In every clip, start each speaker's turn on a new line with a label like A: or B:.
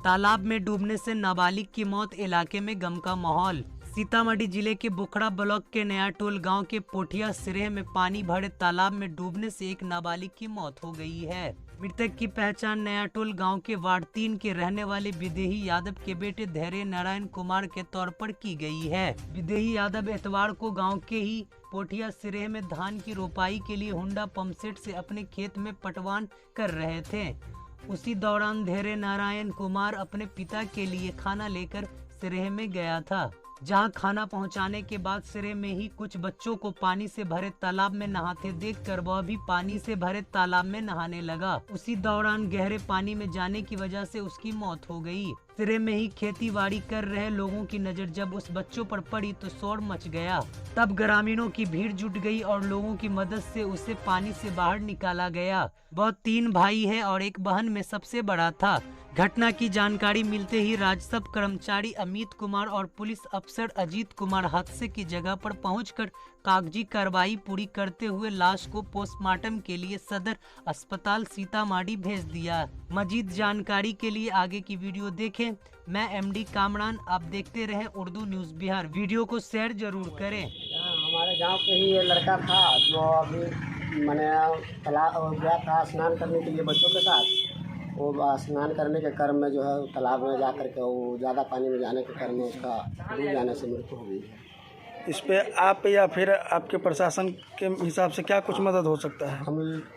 A: तालाब में डूबने से नाबालिग की मौत, इलाके में गम का माहौल। सीतामढ़ी जिले के बुखड़ा ब्लॉक के नया टोल गांव के पोठिया सिरेह में पानी भरे तालाब में डूबने से एक नाबालिग की मौत हो गई है। मृतक की पहचान नया टोल गांव के वार्ड 3 के रहने वाले विदेही यादव के बेटे धैर्य नारायण कुमार के तौर पर की गई है। विदेही यादव इतवार को गांव के ही पोठिया सिरेह में धान की रोपाई के लिए हुंडा पंपसेट से अपने खेत में पटवान कर रहे थे। उसी दौरान धैर्य नारायण कुमार अपने पिता के लिए खाना लेकर सिरेह में गया था, जहां खाना पहुंचाने के बाद सिरेह में ही कुछ बच्चों को पानी से भरे तालाब में नहाते देखकर वह भी पानी से भरे तालाब में नहाने लगा। उसी दौरान गहरे पानी में जाने की वजह से उसकी मौत हो गई। सिरेह में ही खेती बाड़ी कर रहे लोगों की नजर जब उस बच्चों पर पड़ी तो शोर मच गया। तब ग्रामीणों की भीड़ जुट गई और लोगों की मदद से उसे पानी से बाहर निकाला गया। वह 3 भाई है और एक बहन में सबसे बड़ा था। घटना की जानकारी मिलते ही राजस्व कर्मचारी अमित कुमार और पुलिस अफसर अजीत कुमार हादसे की जगह पर पहुंचकर कागजी कार्रवाई पूरी करते हुए लाश को पोस्टमार्टम के लिए सदर अस्पताल सीतामढ़ी भेज दिया। मजीद जानकारी के लिए आगे की वीडियो देखें। मैं एमडी कामरान, आप देखते रहें उर्दू न्यूज बिहार। वीडियो को शेयर जरूर करें।
B: हमारे गांव के ही ये लड़का था जो अभी मैंने तालाब गया था स्नान करने के लिए बच्चों के साथ। वो स्नान करने के क्रम में जो है तालाब में जा करके वो ज़्यादा पानी में जाने के क्रम में उसका डूब जाने से मृत्यु हो गई है।
C: इस पे आप या फिर आपके प्रशासन के हिसाब से क्या कुछ मदद हो सकता है?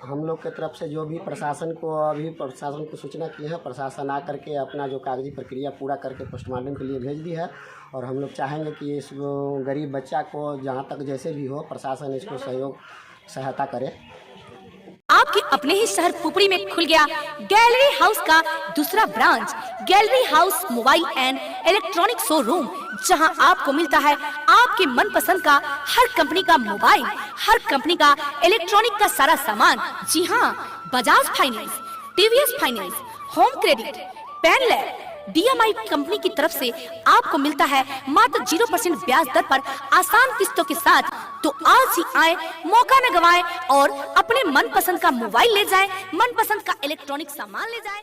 B: हम लोग के तरफ से जो भी प्रशासन को सूचना की है, प्रशासन आ करके अपना जो कागजी प्रक्रिया पूरा करके पोस्टमार्टम के लिए भेज दी है। और हम लोग चाहेंगे कि इस गरीब बच्चा को जहाँ तक जैसे भी हो प्रशासन इसको सहायता करे।
D: आपके अपने ही शहर पुपड़ी में खुल गया गैलरी हाउस का दूसरा branch, gallery house mobile and electronic showroom, जहां आपको मिलता है आपके मनपसंद का हर कंपनी का मोबाइल, हर कंपनी का इलेक्ट्रॉनिक का सारा सामान। जी हां, Bajaj finance, TVS finance, home credit, पेनलैब, DMI कंपनी की तरफ से आपको मिलता है मात्र 0% ब्याज दर पर आसान किस्तों के साथ। तो आज ही आए, मौका न गवाएं और अपने मनपसंद का मोबाइल ले जाएं, मनपसंद का इलेक्ट्रॉनिक सामान ले जाएं।